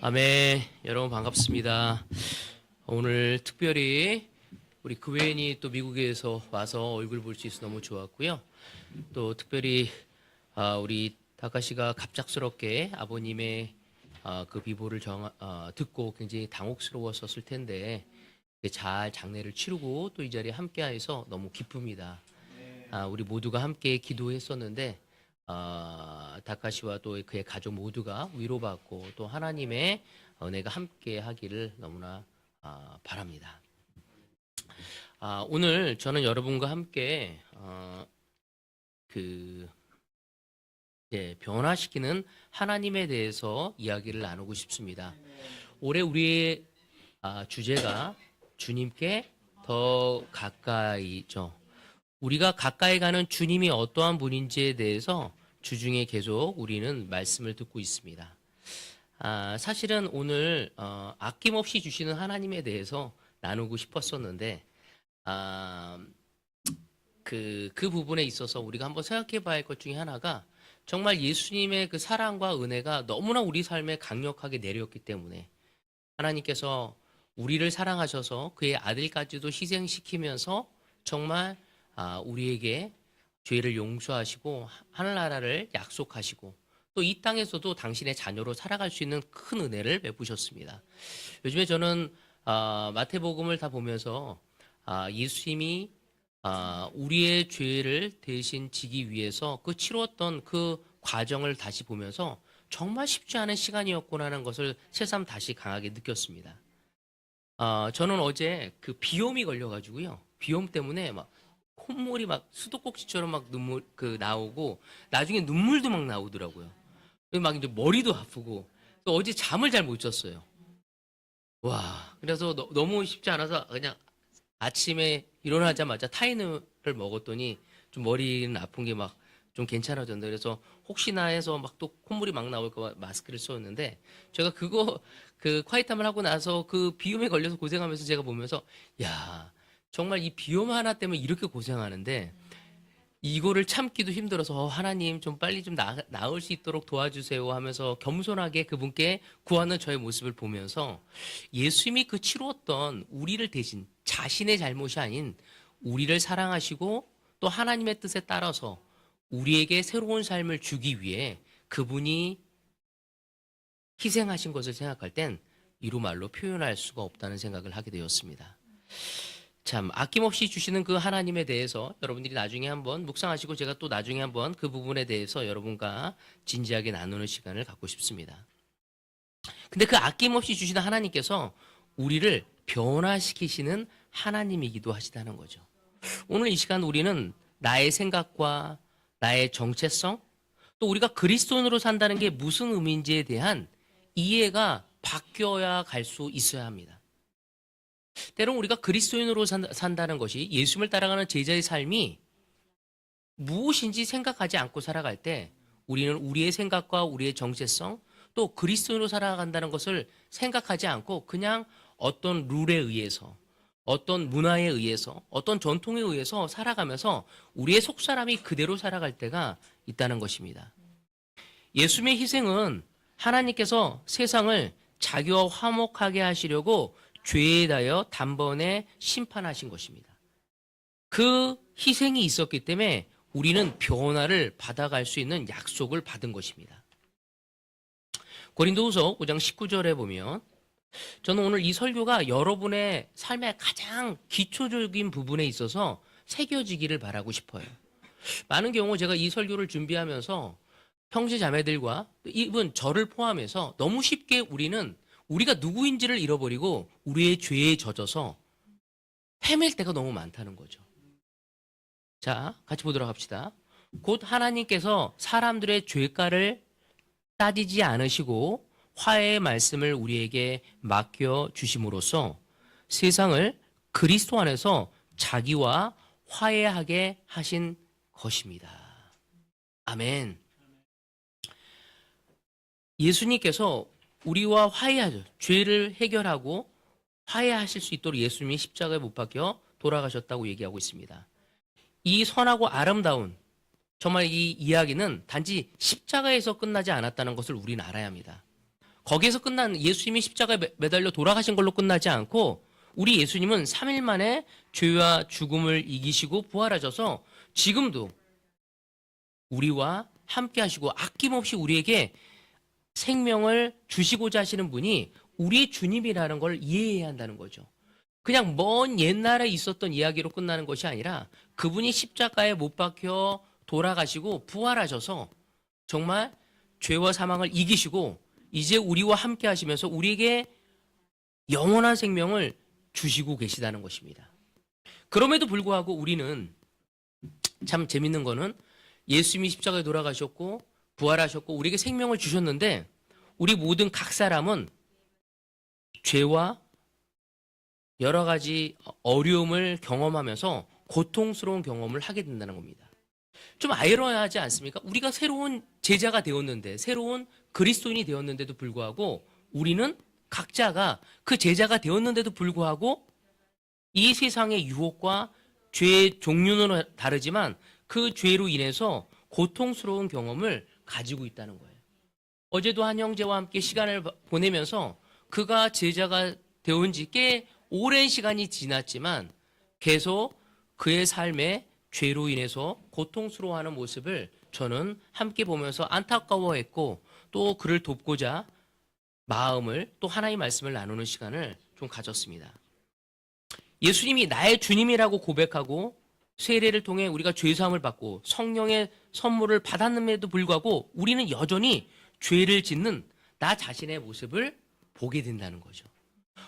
아멘. 여러분 반갑습니다. 오늘 특별히 우리 그웨인이 또 미국에서 와서 얼굴 볼 수 있어서 너무 좋았고요. 또 특별히 우리 다카시가 갑작스럽게 아버님의 그 비보를 듣고 굉장히 당혹스러웠었을 텐데 잘 장례를 치르고 또 이 자리에 함께해서 너무 기쁩니다. 우리 모두가 함께 기도했었는데 다카시와 또 그의 가족 모두가 위로받고 또 하나님의 은혜가 함께 하기를 너무나 바랍니다. 오늘 저는 여러분과 함께 변화시키는 하나님에 대해서 이야기를 나누고 싶습니다. 올해 우리의 주제가 주님께 더 가까이죠. 우리가 가까이 가는 주님이 어떠한 분인지에 대해서 주중에 계속 우리는 말씀을 듣고 있습니다. 사실은 오늘 아낌없이 주시는 하나님에 대해서 나누고 싶었었는데 그 부분에 있어서 우리가 한번 생각해 봐야 할 것 중에 하나가 정말 예수님의 그 사랑과 은혜가 너무나 우리 삶에 강력하게 내렸기 때문에 하나님께서 우리를 사랑하셔서 그의 아들까지도 희생시키면서 정말 우리에게 죄를 용서하시고 하늘나라를 약속하시고 또 이 땅에서도 당신의 자녀로 살아갈 수 있는 큰 은혜를 베푸셨습니다. 요즘에 저는 마태복음을 다 보면서 예수님이 우리의 죄를 대신 지기 위해서 그 치루었던 그 과정을 다시 보면서 정말 쉽지 않은 시간이었구나 하는 것을 새삼 다시 강하게 느꼈습니다. 저는 어제 그 비염이 걸려가지고요. 비염 때문에 막 콧물이 막 수도꼭지처럼 막 눈물 나오고 나중에 눈물도 막 나오더라고요. 막 이제 머리도 아프고 어제 잠을 잘 못 잤어요. 와, 그래서 너무 쉽지 않아서 그냥 아침에 일어나자마자 타이레놀을 먹었더니 좀 머리는 아픈 게 막 좀 괜찮아졌는데 그래서 혹시나 해서 막 또 콧물이 막 나올까 봐 마스크를 썼는데 제가 그 콰이탐을 하고 나서 그 비염에 걸려서 고생하면서 제가 보면서 야, 정말 이 비염 하나 때문에 이렇게 고생하는데 이거를 참기도 힘들어서 하나님 좀 빨리 좀 나을 수 있도록 도와주세요 하면서 겸손하게 그분께 구하는 저의 모습을 보면서 예수님이 그 치루었던 우리를 대신 자신의 잘못이 아닌 우리를 사랑하시고 또 하나님의 뜻에 따라서 우리에게 새로운 삶을 주기 위해 그분이 희생하신 것을 생각할 땐 이루 말로 표현할 수가 없다는 생각을 하게 되었습니다. 참 아낌없이 주시는 그 하나님에 대해서 여러분들이 나중에 한번 묵상하시고 제가 또 나중에 한번 그 부분에 대해서 여러분과 진지하게 나누는 시간을 갖고 싶습니다. 근데 그 아낌없이 주시는 하나님께서 우리를 변화시키시는 하나님이기도 하시다는 거죠. 오늘 이 시간 우리는 나의 생각과 나의 정체성 또 우리가 그리스도인으로 산다는 게 무슨 의미인지에 대한 이해가 바뀌어야 갈 수 있어야 합니다. 때론 우리가 그리스도인으로 산다는 것이 예수님을 따라가는 제자의 삶이 무엇인지 생각하지 않고 살아갈 때 우리는 우리의 생각과 우리의 정체성 또 그리스도인으로 살아간다는 것을 생각하지 않고 그냥 어떤 룰에 의해서 어떤 문화에 의해서 어떤 전통에 의해서 살아가면서 우리의 속사람이 그대로 살아갈 때가 있다는 것입니다. 예수님의 희생은 하나님께서 세상을 자기와 화목하게 하시려고 죄에 대하여 단번에 심판하신 것입니다. 그 희생이 있었기 때문에 우리는 변화를 받아갈 수 있는 약속을 받은 것입니다. 고린도후서 5장 19절에 보면 저는 오늘 이 설교가 여러분의 삶의 가장 기초적인 부분에 있어서 새겨지기를 바라고 싶어요. 많은 경우 제가 이 설교를 준비하면서 형제 자매들과 이분 저를 포함해서 너무 쉽게 우리가 누구인지를 잃어버리고 우리의 죄에 젖어서 헤맬 때가 너무 많다는 거죠. 자, 같이 보도록 합시다. 곧 하나님께서 사람들의 죄가를 따지지 않으시고 화해의 말씀을 우리에게 맡겨 주심으로써 세상을 그리스도 안에서 자기와 화해하게 하신 것입니다. 아멘. 예수님께서 우리와 화해하죠. 죄를 해결하고 화해하실 수 있도록 예수님이 십자가에 못 박혀 돌아가셨다고 얘기하고 있습니다. 이 선하고 아름다운 정말 이 이야기는 단지 십자가에서 끝나지 않았다는 것을 우리는 알아야 합니다. 거기에서 끝난 예수님이 십자가에 매달려 돌아가신 걸로 끝나지 않고 우리 예수님은 3일 만에 죄와 죽음을 이기시고 부활하셔서 지금도 우리와 함께 하시고 아낌없이 우리에게 생명을 주시고자 하시는 분이 우리의 주님이라는 걸 이해해야 한다는 거죠. 그냥 먼 옛날에 있었던 이야기로 끝나는 것이 아니라 그분이 십자가에 못 박혀 돌아가시고 부활하셔서 정말 죄와 사망을 이기시고 이제 우리와 함께 하시면서 우리에게 영원한 생명을 주시고 계시다는 것입니다. 그럼에도 불구하고 우리는 참 재밌는 거는 예수님이 십자가에 돌아가셨고 부활하셨고 우리에게 생명을 주셨는데 우리 모든 각 사람은 죄와 여러 가지 어려움을 경험하면서 고통스러운 경험을 하게 된다는 겁니다. 좀 아이러니하지 않습니까? 우리가 새로운 제자가 되었는데 새로운 그리스도인이 되었는데도 불구하고 우리는 각자가 그 제자가 되었는데도 불구하고 이 세상의 유혹과 죄의 종류는 다르지만 그 죄로 인해서 고통스러운 경험을 가지고 있다는 거예요. 어제도 한 형제와 함께 시간을 보내면서 그가 제자가 되온 지 꽤 오랜 시간이 지났지만 계속 그의 삶에 죄로 인해서 고통스러워하는 모습을 저는 함께 보면서 안타까워했고 또 그를 돕고자 마음을 또 하나의 말씀을 나누는 시간을 좀 가졌습니다. 예수님이 나의 주님이라고 고백하고 세례를 통해 우리가 죄사함을 받고 성령의 선물을 받았음에도 불구하고 우리는 여전히 죄를 짓는 나 자신의 모습을 보게 된다는 거죠.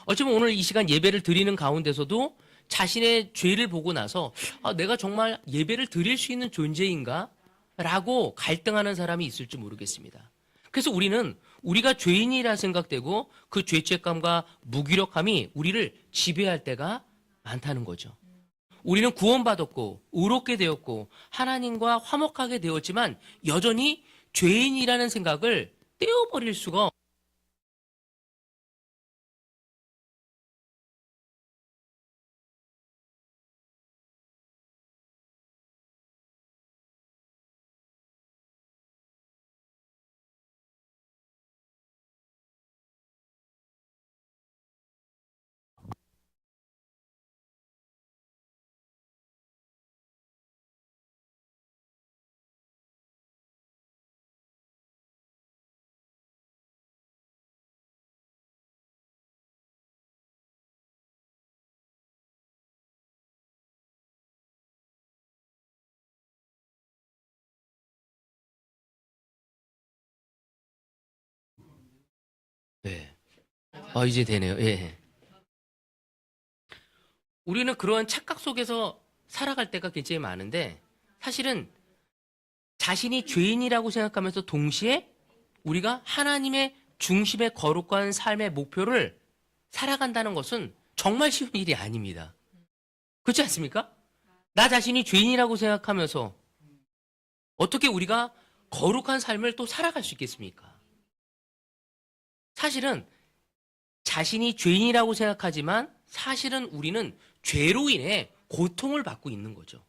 어쩌면 오늘 이 시간 예배를 드리는 가운데서도 자신의 죄를 보고 나서 내가 정말 예배를 드릴 수 있는 존재인가? 라고 갈등하는 사람이 있을지 모르겠습니다. 그래서 우리는 우리가 죄인이라 생각되고 그 죄책감과 무기력함이 우리를 지배할 때가 많다는 거죠. 우리는 구원받았고 의롭게 되었고 하나님과 화목하게 되었지만 여전히 죄인이라는 생각을 떼어버릴 수가 네. 이제 되네요. 예. 우리는 그러한 착각 속에서 살아갈 때가 굉장히 많은데 사실은 자신이 죄인이라고 생각하면서 동시에 우리가 하나님의 중심의 거룩한 삶의 목표를 살아간다는 것은 정말 쉬운 일이 아닙니다. 그렇지 않습니까? 나 자신이 죄인이라고 생각하면서 어떻게 우리가 거룩한 삶을 또 살아갈 수 있겠습니까? 사실은 자신이 죄인이라고 생각하지만 사실은 우리는 죄로 인해 고통을 받고 있는 거죠.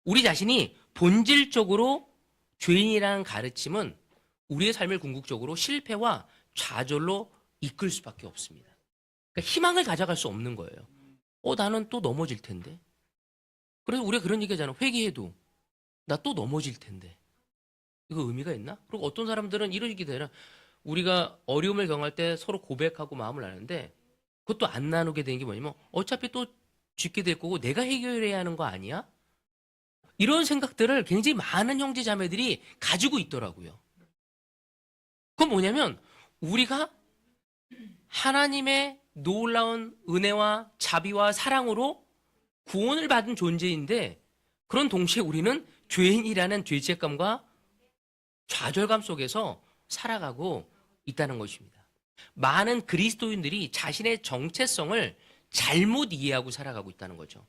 우리 자신이 본질적으로 죄인이라는 가르침은 우리의 삶을 궁극적으로 실패와 좌절로 이끌 수밖에 없습니다. 그러니까 희망을 가져갈 수 없는 거예요. 나는 또 넘어질 텐데. 그래서 우리가 그런 얘기 하잖아. 회개해도 나 또 넘어질 텐데. 이거 의미가 있나? 그리고 어떤 사람들은 이런 얘기도 해요. 우리가 어려움을 경험할 때 서로 고백하고 마음을 나누는데 그것도 안 나누게 되는 게 뭐냐면 어차피 또 죽게 될 거고 내가 해결해야 하는 거 아니야? 이런 생각들을 굉장히 많은 형제 자매들이 가지고 있더라고요. 그건 뭐냐면 우리가 하나님의 놀라운 은혜와 자비와 사랑으로 구원을 받은 존재인데 그런 동시에 우리는 죄인이라는 죄책감과 좌절감 속에서 살아가고 있다는 것입니다. 많은 그리스도인들이 자신의 정체성을 잘못 이해하고 살아가고 있다는 거죠.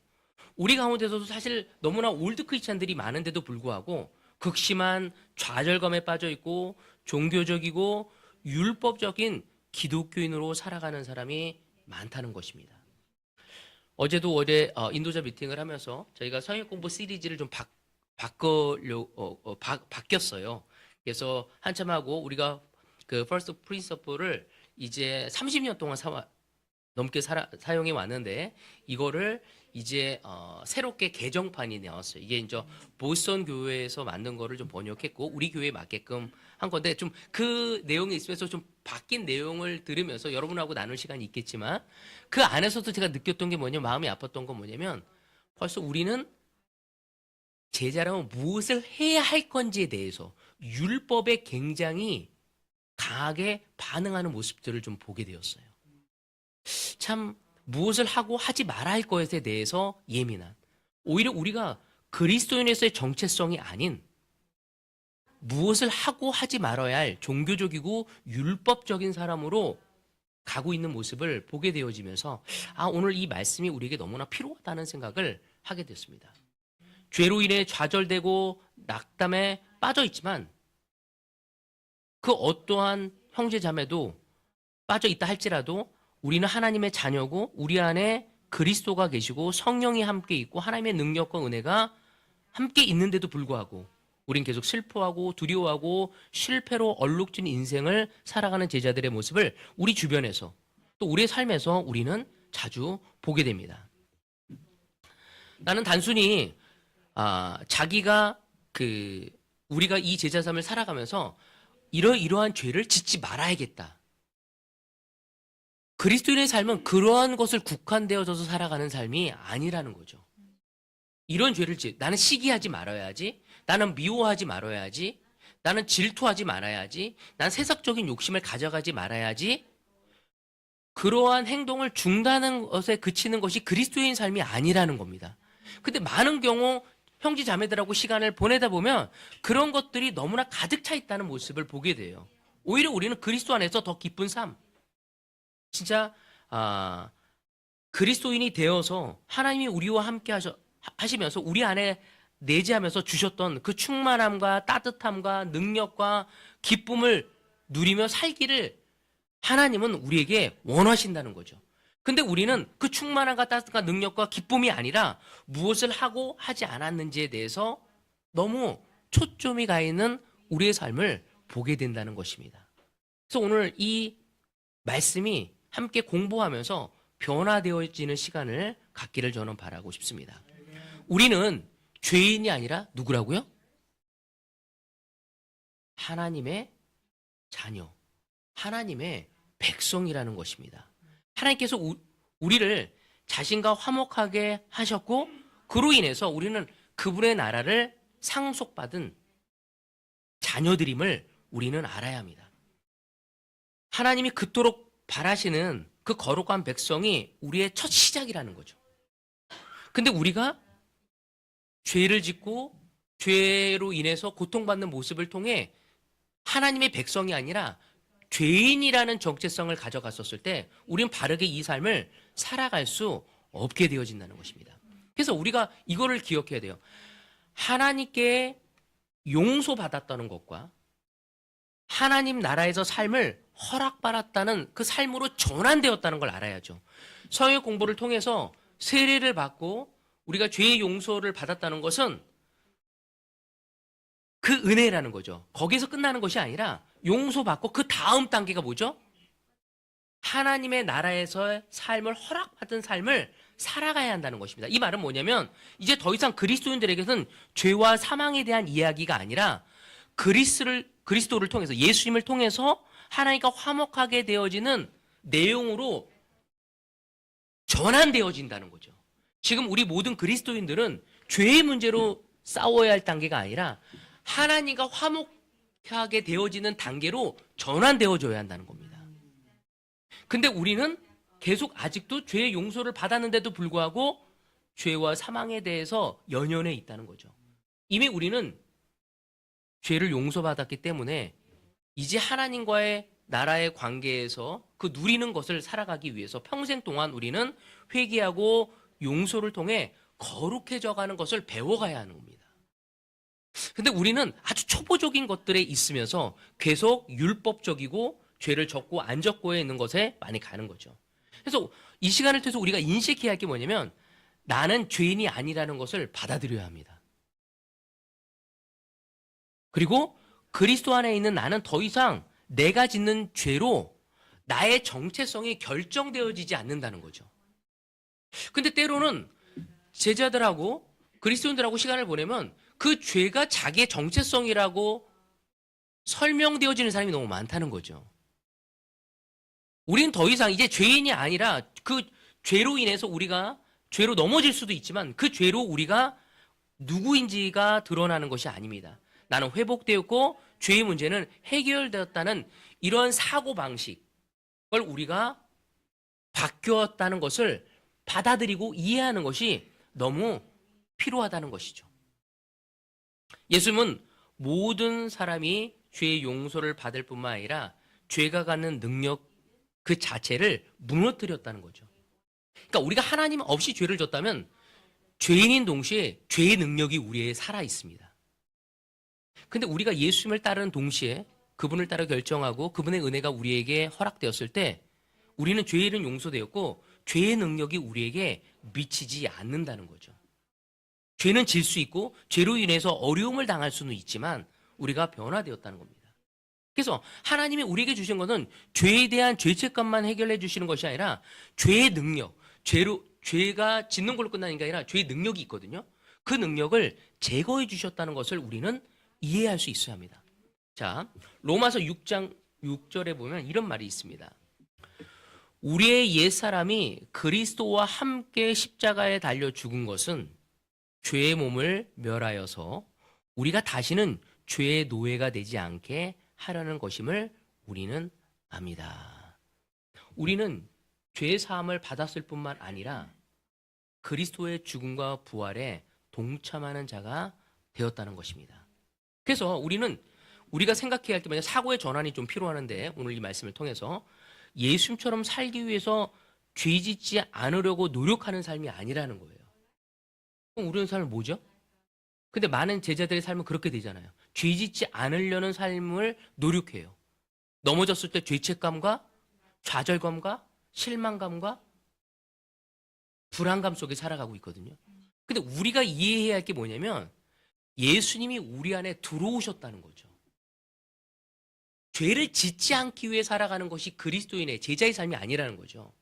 우리 가운데서도 사실 너무나 올드 크리스찬들이 많은데도 불구하고 극심한 좌절감에 빠져 있고 종교적이고 율법적인 기독교인으로 살아가는 사람이 많다는 것입니다. 어제도 인도자 미팅을 하면서 저희가 성역 공부 시리즈를 좀 바뀌었어요. 그래서 한참 하고 우리가 그 퍼스트 프린서플을 이제 30년 동안 넘게 사용해 왔는데 이거를 이제 새롭게 개정판이 나왔어요. 이게 이제 보스턴 교회에서 만든 거를 좀 번역했고 우리 교회에 맞게끔 한 건데 좀 그 내용이 있으면서 좀 바뀐 내용을 들으면서 여러분하고 나눌 시간이 있겠지만 그 안에서도 제가 느꼈던 게 뭐냐면 마음이 아팠던 건 뭐냐면 벌써 우리는 제자라면 무엇을 해야 할 건지에 대해서 율법에 굉장히 강하게 반응하는 모습들을 좀 보게 되었어요. 참 무엇을 하고 하지 말아야 할 것에 대해서 예민한 오히려 우리가 그리스도인에서의 정체성이 아닌 무엇을 하고 하지 말아야 할 종교적이고 율법적인 사람으로 가고 있는 모습을 보게 되어지면서 오늘 이 말씀이 우리에게 너무나 필요하다는 생각을 하게 됐습니다. 죄로 인해 좌절되고 낙담에 빠져 있지만 그 어떠한 형제 자매도 빠져 있다 할지라도 우리는 하나님의 자녀고 우리 안에 그리스도가 계시고 성령이 함께 있고 하나님의 능력과 은혜가 함께 있는데도 불구하고 우린 계속 슬퍼하고 두려워하고 실패로 얼룩진 인생을 살아가는 제자들의 모습을 우리 주변에서 또 우리의 삶에서 우리는 자주 보게 됩니다. 나는 단순히 자기가 우리가 이 제자 삶을 살아가면서 이러한 죄를 짓지 말아야겠다. 그리스도인의 삶은 그러한 것을 국한되어져서 살아가는 삶이 아니라는 거죠. 이런 죄를 나는 시기하지 말아야지. 나는 미워하지 말아야지. 나는 질투하지 말아야지. 난 세상적인 욕심을 가져가지 말아야지. 그러한 행동을 중단하는 것에 그치는 것이 그리스도인 삶이 아니라는 겁니다. 근데 많은 경우 형제 자매들하고 시간을 보내다 보면 그런 것들이 너무나 가득 차 있다는 모습을 보게 돼요. 오히려 우리는 그리스도 안에서 더 기쁜 삶. 진짜 그리스도인이 되어서 하나님이 우리와 함께 하시면서 우리 안에 내재하면서 주셨던 그 충만함과 따뜻함과 능력과 기쁨을 누리며 살기를 하나님은 우리에게 원하신다는 거죠. 근데 우리는 그 충만함과 따뜻한 능력과 기쁨이 아니라 무엇을 하고 하지 않았는지에 대해서 너무 초점이 가 있는 우리의 삶을 보게 된다는 것입니다. 그래서 오늘 이 말씀이 함께 공부하면서 변화되어지는 시간을 갖기를 저는 바라고 싶습니다. 우리는 죄인이 아니라 누구라고요? 하나님의 자녀, 하나님의 백성이라는 것입니다. 하나님께서 우리를 자신과 화목하게 하셨고 그로 인해서 우리는 그분의 나라를 상속받은 자녀들임을 우리는 알아야 합니다. 하나님이 그토록 바라시는 그 거룩한 백성이 우리의 첫 시작이라는 거죠. 근데 우리가 죄를 짓고 죄로 인해서 고통받는 모습을 통해 하나님의 백성이 아니라 죄인이라는 정체성을 가져갔었을 때 우리는 바르게 이 삶을 살아갈 수 없게 되어진다는 것입니다. 그래서 우리가 이거를 기억해야 돼요. 하나님께 용서받았다는 것과 하나님 나라에서 삶을 허락받았다는 그 삶으로 전환되었다는 걸 알아야죠. 성역 공부를 통해서 세례를 받고 우리가 죄의 용서를 받았다는 것은 그 은혜라는 거죠. 거기서 끝나는 것이 아니라 용서받고 그 다음 단계가 뭐죠? 하나님의 나라에서의 삶을 허락받은 삶을 살아가야 한다는 것입니다. 이 말은 뭐냐면 이제 더 이상 그리스도인들에게는 죄와 사망에 대한 이야기가 아니라 그리스도를 통해서 예수님을 통해서 하나님과 화목하게 되어지는 내용으로 전환되어진다는 거죠. 지금 우리 모든 그리스도인들은 죄의 문제로 싸워야 할 단계가 아니라 하나님과 화목하게 되어지는 단계로 전환되어져야 한다는 겁니다. 근데 우리는 계속 아직도 죄의 용서를 받았는데도 불구하고 죄와 사망에 대해서 연연해 있다는 거죠. 이미 우리는 죄를 용서받았기 때문에 이제 하나님과의 나라의 관계에서 그 누리는 것을 살아가기 위해서 평생 동안 우리는 회개하고 용서를 통해 거룩해져 가는 것을 배워가야 하는 겁니다. 근데 우리는 아주 초보적인 것들에 있으면서 계속 율법적이고 죄를 졌고 안 졌고에 있는 것에 많이 가는 거죠. 그래서 이 시간을 통해서 우리가 인식해야 할 게 뭐냐면 나는 죄인이 아니라는 것을 받아들여야 합니다. 그리고 그리스도 안에 있는 나는 더 이상 내가 짓는 죄로 나의 정체성이 결정되어지지 않는다는 거죠. 근데 때로는 제자들하고 그리스도인들하고 시간을 보내면 그 죄가 자기의 정체성이라고 설명되어지는 사람이 너무 많다는 거죠. 우리는 더 이상 이제 죄인이 아니라 그 죄로 인해서 우리가 죄로 넘어질 수도 있지만 그 죄로 우리가 누구인지가 드러나는 것이 아닙니다. 나는 회복되었고 죄의 문제는 해결되었다는 이런 사고방식을 우리가 바뀌었다는 것을 받아들이고 이해하는 것이 너무 필요하다는 것이죠. 예수님은 모든 사람이 죄의 용서를 받을 뿐만 아니라 죄가 갖는 능력 그 자체를 무너뜨렸다는 거죠. 그러니까 우리가 하나님 없이 죄를 졌다면 죄인인 동시에 죄의 능력이 우리에 살아 있습니다. 근데 우리가 예수님을 따르는 동시에 그분을 따라 결정하고 그분의 은혜가 우리에게 허락되었을 때 우리는 죄는 용서되었고 죄의 능력이 우리에게 미치지 않는다는 거죠. 죄는 질 수 있고 죄로 인해서 어려움을 당할 수는 있지만 우리가 변화되었다는 겁니다. 그래서 하나님이 우리에게 주신 것은 죄에 대한 죄책감만 해결해 주시는 것이 아니라 죄의 능력, 죄가 짓는 걸로 끝나는 게 아니라 죄의 능력이 있거든요. 그 능력을 제거해 주셨다는 것을 우리는 이해할 수 있어야 합니다. 자, 로마서 6장 6절에 보면 이런 말이 있습니다. 우리의 옛사람이 그리스도와 함께 십자가에 달려 죽은 것은 죄의 몸을 멸하여서 우리가 다시는 죄의 노예가 되지 않게 하려는 것임을 우리는 압니다. 우리는 죄의 사함을 받았을 뿐만 아니라 그리스도의 죽음과 부활에 동참하는 자가 되었다는 것입니다. 그래서 우리가 생각해야 할 때 만약 사고의 전환이 좀 필요하는데 오늘 이 말씀을 통해서 예수님처럼 살기 위해서 죄 짓지 않으려고 노력하는 삶이 아니라는 거예요. 그럼 우리의 삶은 뭐죠? 근데 많은 제자들의 삶은 그렇게 되잖아요. 죄 짓지 않으려는 삶을 노력해요. 넘어졌을 때 죄책감과 좌절감과 실망감과 불안감 속에 살아가고 있거든요. 근데 우리가 이해해야 할 게 뭐냐면 예수님이 우리 안에 들어오셨다는 거죠. 죄를 짓지 않기 위해 살아가는 것이 그리스도인의 제자의 삶이 아니라는 거죠.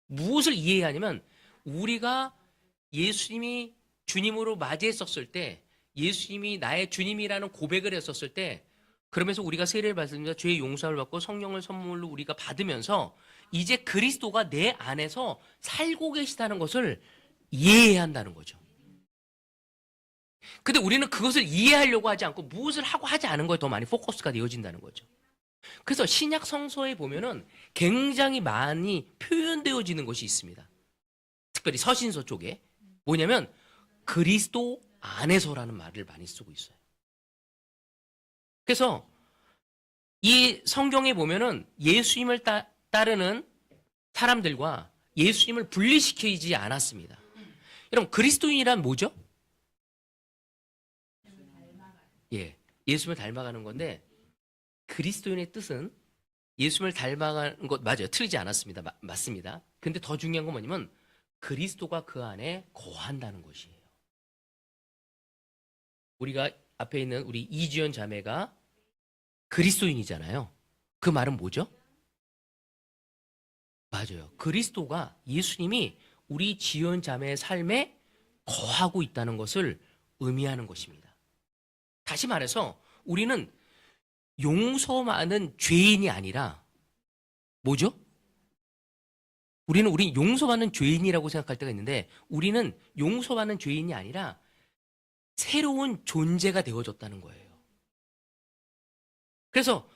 무엇을 이해해야 하냐면 우리가 예수님이 주님으로 맞이했었을 때 예수님이 나의 주님이라는 고백을 했었을 때 그러면서 우리가 세례를 받습니다. 죄의 용서를 받고 성령을 선물로 우리가 받으면서 이제 그리스도가 내 안에서 살고 계시다는 것을 이해해야 한다는 거죠. 근데 우리는 그것을 이해하려고 하지 않고 무엇을 하고 하지 않은 거에 더 많이 포커스가 되어진다는 거죠. 그래서 신약 성서에 보면은 굉장히 많이 표현되어지는 것이 있습니다. 특별히 서신서 쪽에 뭐냐면 그리스도 안에서라는 말을 많이 쓰고 있어요. 그래서 이 성경에 보면은 예수님을 따르는 사람들과 예수님을 분리시키지 않았습니다. 여러분 그리스도인이란 뭐죠? 예, 예수님을 닮아가는 건데 그리스도인의 뜻은 예수님을 닮아가는 것 맞아요. 틀리지 않았습니다. 맞습니다. 근데 더 중요한 건 뭐냐면 그리스도가 그 안에 거한다는 것이에요. 우리가 앞에 있는 우리 이지연 자매가 그리스도인이잖아요. 그 말은 뭐죠? 맞아요. 그리스도가 예수님이 우리 지연 자매의 삶에 거하고 있다는 것을 의미하는 것입니다. 다시 말해서 우리는 용서받는 죄인이 아니라 뭐죠? 우리 용서받는 죄인이라고 생각할 때가 있는데 우리는 용서받는 죄인이 아니라 새로운 존재가 되어졌다는 거예요. 그래서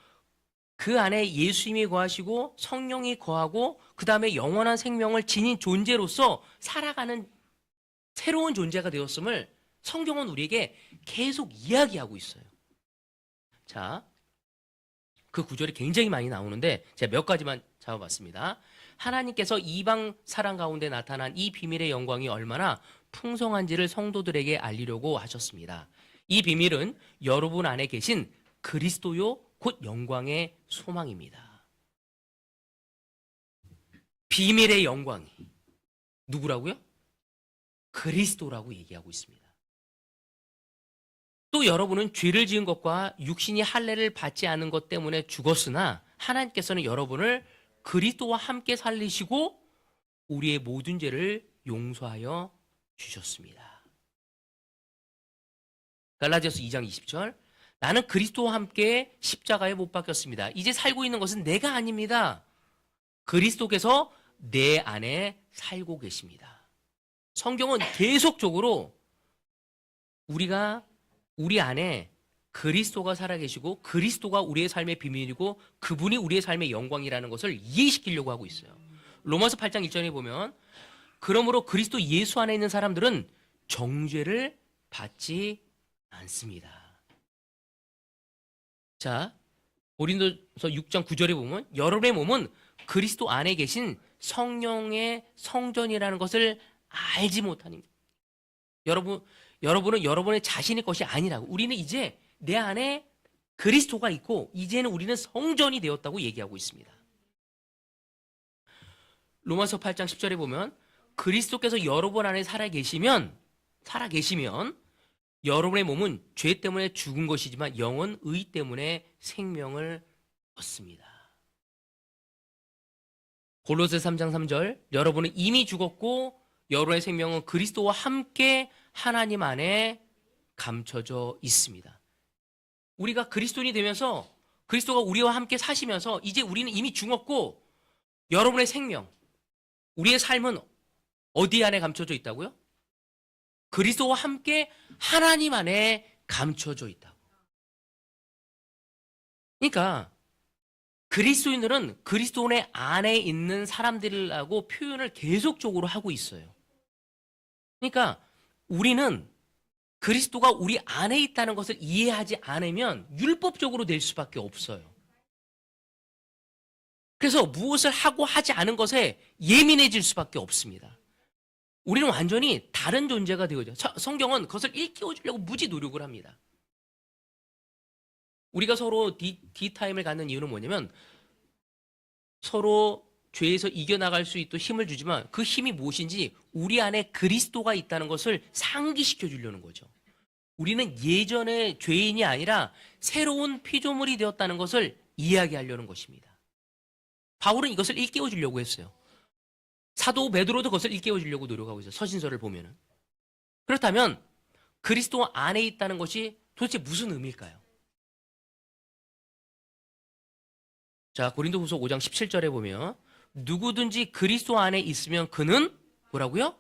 그 안에 예수님이 거하시고 성령이 거하고 그 다음에 영원한 생명을 지닌 존재로서 살아가는 새로운 존재가 되었음을 성경은 우리에게 계속 이야기하고 있어요. 자, 그 구절이 굉장히 많이 나오는데 제가 몇 가지만 잡아봤습니다. 하나님께서 이방 사람 가운데 나타난 이 비밀의 영광이 얼마나 풍성한지를 성도들에게 알리려고 하셨습니다. 이 비밀은 여러분 안에 계신 그리스도요 곧 영광의 소망입니다. 비밀의 영광이 누구라고요? 그리스도라고 얘기하고 있습니다. 또 여러분은 죄를 지은 것과 육신이 할례를 받지 않은 것 때문에 죽었으나 하나님께서는 여러분을 그리스도와 함께 살리시고 우리의 모든 죄를 용서하여 주셨습니다. 갈라디아서 2장 20절. 나는 그리스도와 함께 십자가에 못 박혔습니다. 이제 살고 있는 것은 내가 아닙니다. 그리스도께서 내 안에 살고 계십니다. 성경은 계속적으로 우리 안에 그리스도가 살아계시고 그리스도가 우리의 삶의 비밀이고 그분이 우리의 삶의 영광이라는 것을 이해시키려고 하고 있어요. 로마서 8장 1절에 보면 그러므로 그리스도 예수 안에 있는 사람들은 정죄를 받지 않습니다. 자, 고린도서 6장 9절에 보면 여러분의 몸은 그리스도 안에 계신 성령의 성전이라는 것을 알지 못하니 여러분은 여러분의 자신의 것이 아니라고. 우리는 이제 내 안에 그리스도가 있고 이제는 우리는 성전이 되었다고 얘기하고 있습니다. 로마서 8장 10절에 보면 그리스도께서 여러분 안에 살아계시면 여러분의 몸은 죄 때문에 죽은 것이지만 영은 의 때문에 생명을 얻습니다. 골로새 3장 3절 여러분은 이미 죽었고 여러분의 생명은 그리스도와 함께 하나님 안에 감춰져 있습니다. 우리가 그리스도인이 되면서 그리스도가 우리와 함께 사시면서 이제 우리는 이미 죽었고 여러분의 생명, 우리의 삶은 어디 안에 감춰져 있다고요? 그리스도와 함께 하나님 안에 감춰져 있다고. 그러니까 그리스도인들은 그리스도의 안에 있는 사람들이라고 표현을 계속적으로 하고 있어요. 그러니까 우리는 그리스도가 우리 안에 있다는 것을 이해하지 않으면 율법적으로 될 수밖에 없어요. 그래서 무엇을 하고 하지 않은 것에 예민해질 수밖에 없습니다. 우리는 완전히 다른 존재가 되어져. 성경은 그것을 일깨워주려고 무지 노력을 합니다. 우리가 서로 D타임을 갖는 이유는 뭐냐면 서로 죄에서 이겨나갈 수 있도록 힘을 주지만 그 힘이 무엇인지 우리 안에 그리스도가 있다는 것을 상기시켜 주려는 거죠. 우리는 예전의 죄인이 아니라 새로운 피조물이 되었다는 것을 이야기하려는 것입니다. 바울은 이것을 일깨워 주려고 했어요. 사도 베드로도 그것을 일깨워 주려고 노력하고 있어요. 서신서를 보면은. 그렇다면 그리스도 안에 있다는 것이 도대체 무슨 의미일까요? 자, 고린도후서 5장 17절에 보면 누구든지 그리스도 안에 있으면 그는 뭐라고요?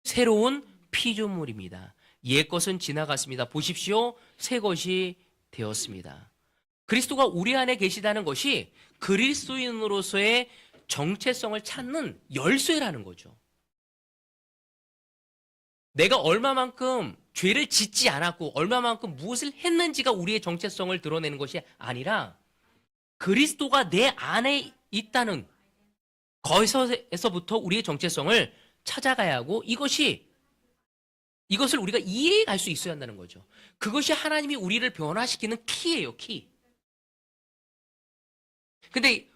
새로운 피조물입니다. 옛 것은 지나갔습니다. 보십시오. 새 것이 되었습니다. 그리스도가 우리 안에 계시다는 것이 그리스도인으로서의 정체성을 찾는 열쇠라는 거죠. 내가 얼마만큼 죄를 짓지 않았고 얼마만큼 무엇을 했는지가 우리의 정체성을 드러내는 것이 아니라 그리스도가 내 안에 있다는 거기서부터 우리의 정체성을 찾아가야 하고 이것을 우리가 이해해 갈 수 있어야 한다는 거죠. 그것이 하나님이 우리를 변화시키는 키예요, 키. 근데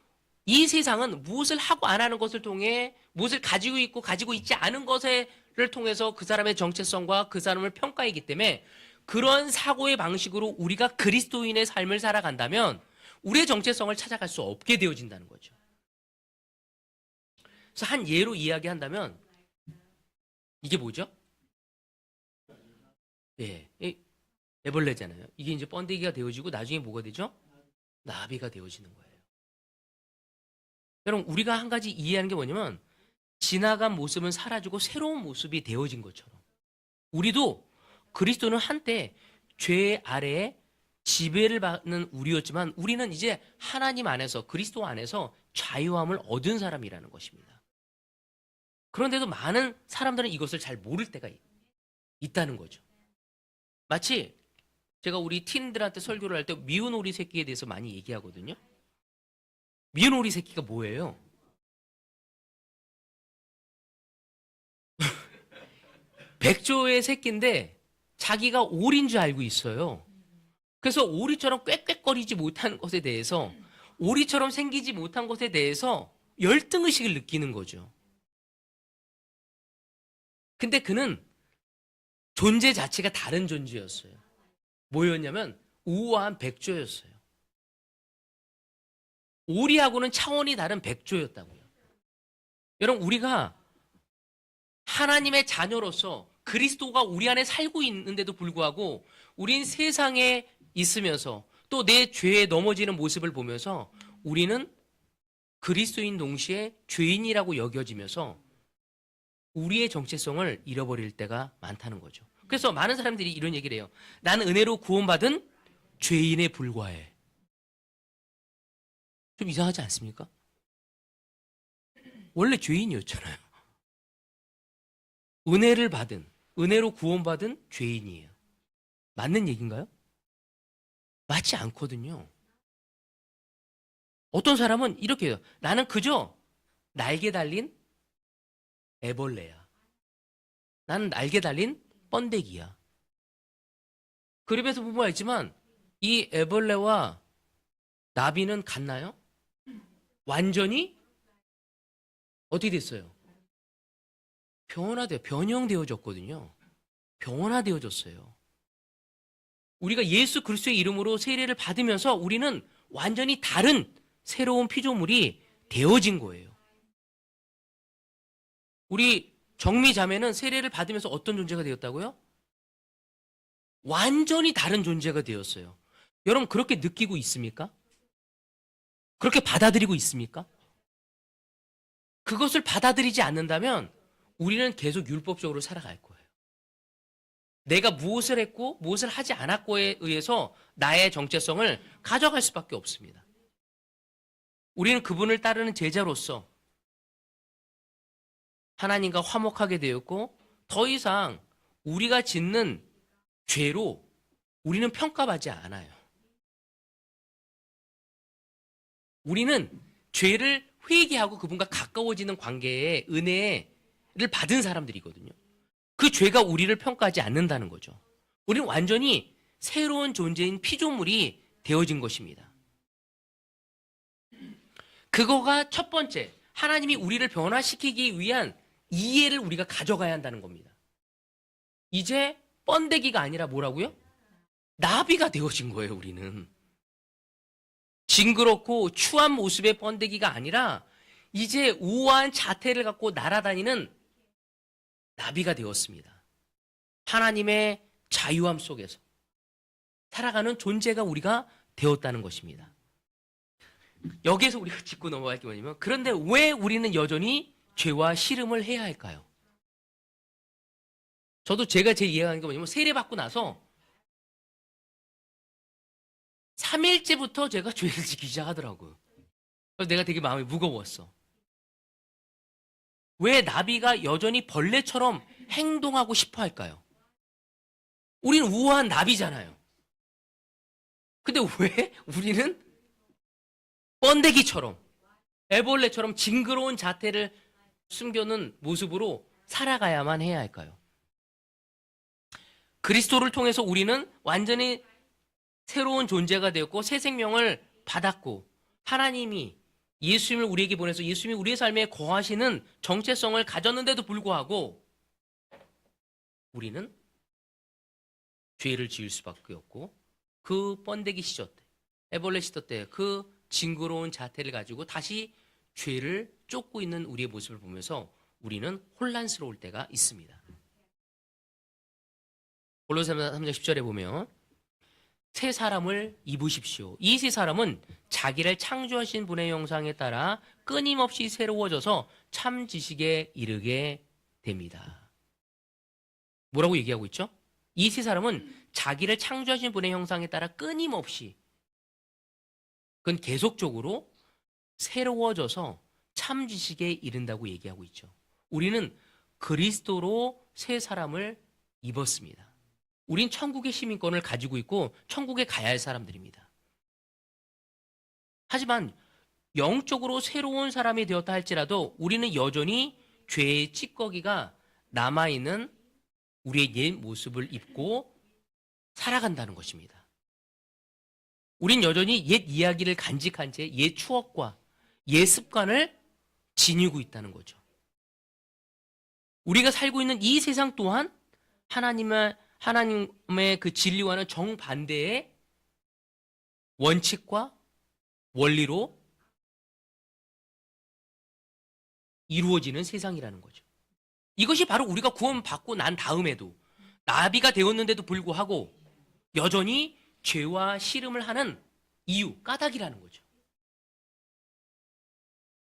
이 세상은 무엇을 하고 안 하는 것을 통해 무엇을 가지고 있고 가지고 있지 않은 것을 통해서 그 사람의 정체성과 그 사람을 평가하기 때문에 그런 사고의 방식으로 우리가 그리스도인의 삶을 살아간다면 우리의 정체성을 찾아갈 수 없게 되어진다는 거죠. 그래서 한 예로 이야기한다면 이게 뭐죠? 예, 애벌레잖아요. 이게 이제 번데기가 되어지고 나중에 뭐가 되죠? 나비가 되어지는 거예요. 여러분, 우리가 한 가지 이해하는 게 뭐냐면 지나간 모습은 사라지고 새로운 모습이 되어진 것처럼 우리도 그리스도는 한때 죄 아래에 지배를 받는 우리였지만 우리는 이제 하나님 안에서 그리스도 안에서 자유함을 얻은 사람이라는 것입니다. 그런데도 많은 사람들은 이것을 잘 모를 때가 있다는 거죠. 마치 제가 우리 틴들한테 설교를 할 때 미운 오리 새끼에 대해서 많이 얘기하거든요. 미운 오리 새끼가 뭐예요? 백조의 새끼인데 자기가 오리인 줄 알고 있어요. 그래서 오리처럼 꽥꽥거리지 못한 것에 대해서 오리처럼 생기지 못한 것에 대해서 열등의식을 느끼는 거죠. 근데 그는 존재 자체가 다른 존재였어요. 뭐였냐면 우아한 백조였어요. 오리하고는 차원이 다른 백조였다고요. 여러분, 우리가 하나님의 자녀로서 그리스도가 우리 안에 살고 있는데도 불구하고 우린 세상에 있으면서 또 내 죄에 넘어지는 모습을 보면서 우리는 그리스도인 동시에 죄인이라고 여겨지면서 우리의 정체성을 잃어버릴 때가 많다는 거죠. 그래서 많은 사람들이 이런 얘기를 해요. 나는 은혜로 구원받은 죄인에 불과해. 좀 이상하지 않습니까? 원래 죄인이었잖아요. 은혜로 구원받은 죄인이에요. 맞는 얘기인가요? 맞지 않거든요. 어떤 사람은 이렇게 해요. 나는 그저 날개 달린 애벌레야. 나는 날개 달린 번데기야. 그림에서 보면 알지만 이 애벌레와 나비는 같나요? 완전히 어떻게 됐어요? 변형되어졌거든요. 변화되어졌어요. 우리가 예수 그리스도의 이름으로 세례를 받으면서 우리는 완전히 다른 새로운 피조물이 되어진 거예요. 우리 정미 자매는 세례를 받으면서 어떤 존재가 되었다고요? 완전히 다른 존재가 되었어요. 여러분 그렇게 느끼고 있습니까? 그렇게 받아들이고 있습니까? 그것을 받아들이지 않는다면 우리는 계속 율법적으로 살아갈 거예요. 내가 무엇을 했고 무엇을 하지 않았고에 의해서 나의 정체성을 가져갈 수밖에 없습니다. 우리는 그분을 따르는 제자로서 하나님과 화목하게 되었고 더 이상 우리가 짓는 죄로 우리는 평가받지 않아요. 우리는 죄를 회개하고 그분과 가까워지는 관계에 은혜를 받은 사람들이거든요. 그 죄가 우리를 평가하지 않는다는 거죠. 우리는 완전히 새로운 존재인 피조물이 되어진 것입니다. 그거가 첫 번째, 하나님이 우리를 변화시키기 위한 이해를 우리가 가져가야 한다는 겁니다. 이제 번데기가 아니라 뭐라고요? 나비가 되어진 거예요, 우리는. 징그럽고 추한 모습의 번데기가 아니라 이제 우아한 자태를 갖고 날아다니는 나비가 되었습니다. 하나님의 자유함 속에서 살아가는 존재가 우리가 되었다는 것입니다. 여기에서 우리가 짚고 넘어갈 게 뭐냐면, 그런데 왜 우리는 여전히 죄와 씨름을 해야 할까요? 저도 제가 제 이해하는 게 뭐냐면, 세례받고 나서 3일째부터 제가 죄를 지기 시작하더라고요. 그래서 내가 되게 마음이 무거웠어. 왜 나비가 여전히 벌레처럼 행동하고 싶어 할까요? 우리는 우아한 나비잖아요. 근데 왜 우리는 번데기처럼, 애벌레처럼 징그러운 자태를 숨겨놓은 모습으로 살아가야만 해야 할까요? 그리스도를 통해서 우리는 완전히 새로운 존재가 되었고 새 생명을 받았고 하나님이 예수님을 우리에게 보내서 예수님이 우리의 삶에 거하시는 정체성을 가졌는데도 불구하고 우리는 죄를 지을 수밖에 없고 그 번데기 시절 때, 애벌레 시절 때 그 징그러운 자태를 가지고 다시 죄를 쫓고 있는 우리의 모습을 보면서 우리는 혼란스러울 때가 있습니다. 골로새서 3장 10절에 보면 새 사람을 입으십시오. 이 새 사람은 자기를 창조하신 분의 형상에 따라 끊임없이 새로워져서 참 지식에 이르게 됩니다. 뭐라고 얘기하고 있죠? 이 새 사람은 자기를 창조하신 분의 형상에 따라 끊임없이, 그건 계속적으로 새로워져서 참 지식에 이른다고 얘기하고 있죠. 우리는 그리스도로 새 사람을 입었습니다. 우린 천국의 시민권을 가지고 있고 천국에 가야 할 사람들입니다. 하지만 영적으로 새로운 사람이 되었다 할지라도 우리는 여전히 죄의 찌꺼기가 남아있는 우리의 옛 모습을 입고 살아간다는 것입니다. 우린 여전히 옛 이야기를 간직한 채 옛 추억과 옛 습관을 지니고 있다는 거죠. 우리가 살고 있는 이 세상 또한 하나님의 하나님의 그 진리와는 정반대의 원칙과 원리로 이루어지는 세상이라는 거죠. 이것이 바로 우리가 구원받고 난 다음에도 나비가 되었는데도 불구하고 여전히 죄와 씨름을 하는 이유, 까닭이라는 거죠.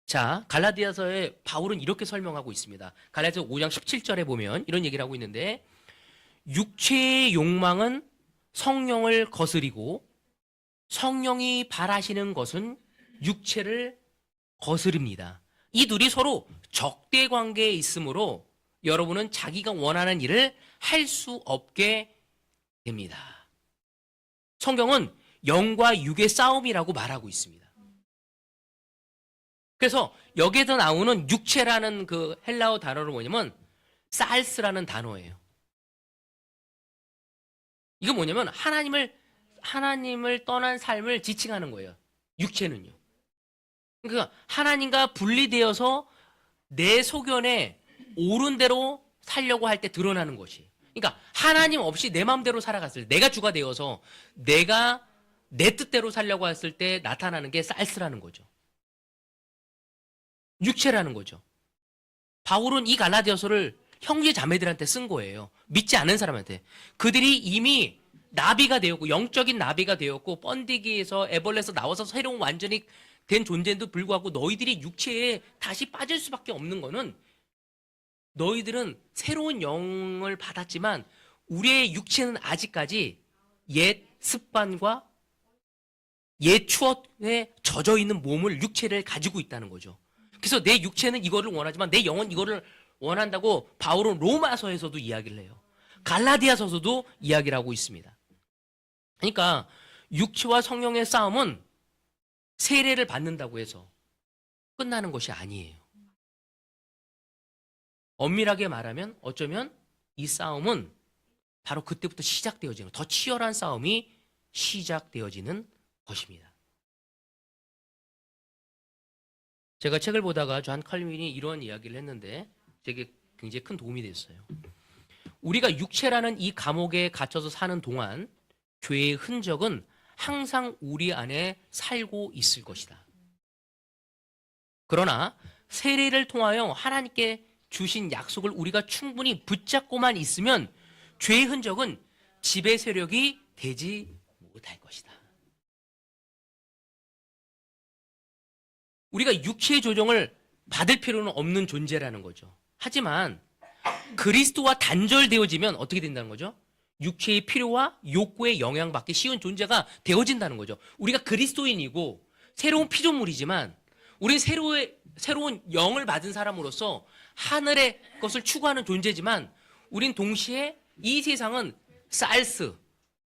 자, 갈라디아서에 바울은 이렇게 설명하고 있습니다. 갈라디아서 5장 17절에 보면 이런 얘기를 하고 있는데, 육체의 욕망은 성령을 거스리고 성령이 바라시는 것은 육체를 거스릅니다. 이 둘이 서로 적대 관계에 있으므로 여러분은 자기가 원하는 일을 할 수 없게 됩니다. 성경은 영과 육의 싸움이라고 말하고 있습니다. 그래서 여기에서 나오는 육체라는 그 헬라어 단어를 뭐냐면 살스라는 단어예요. 이거 뭐냐면 하나님을 떠난 삶을 지칭하는 거예요. 육체는요. 그러니까 하나님과 분리되어서 내 소견에 옳은 대로 살려고 할 때 드러나는 것이. 그러니까 하나님 없이 내 마음대로 살아갔을 때, 내가 주가 되어서 내가 내 뜻대로 살려고 했을 때 나타나는 게 살스라는 거죠. 육체라는 거죠. 바울은 이 갈라디아서를 형제 자매들한테 쓴 거예요. 믿지 않는 사람한테. 그들이 이미 나비가 되었고, 영적인 나비가 되었고, 번데기에서 애벌레에서 나와서 새로운 완전히 된 존재인데도 불구하고 너희들이 육체에 다시 빠질 수밖에 없는 거는, 너희들은 새로운 영을 받았지만 우리의 육체는 아직까지 옛 습관과 옛 추억에 젖어 있는 몸을, 육체를 가지고 있다는 거죠. 그래서 내 육체는 이거를 원하지만 내 영은 이거를 원한다고 바울은 로마서에서도 이야기를 해요. 갈라디아서에서도 이야기를 하고 있습니다. 그러니까 육체와 성령의 싸움은 세례를 받는다고 해서 끝나는 것이 아니에요. 엄밀하게 말하면 어쩌면 이 싸움은 바로 그때부터 시작되어지는, 더 치열한 싸움이 시작되어지는 것입니다. 제가 책을 보다가 존 칼빈이 이런 이야기를 했는데 되게 굉장히 큰 도움이 됐어요. 우리가 육체라는 이 감옥에 갇혀서 사는 동안 죄의 흔적은 항상 우리 안에 살고 있을 것이다. 그러나 세례를 통하여 하나님께 주신 약속을 우리가 충분히 붙잡고만 있으면 죄의 흔적은 지배 세력이 되지 못할 것이다. 우리가 육체의 조정을 받을 필요는 없는 존재라는 거죠. 하지만 그리스도와 단절되어지면 어떻게 된다는 거죠? 육체의 필요와 욕구에 영향받기 쉬운 존재가 되어진다는 거죠. 우리가 그리스도인이고 새로운 피조물이지만 우린 새로운 영을 받은 사람으로서 하늘의 것을 추구하는 존재지만 우린 동시에 이 세상은 살스,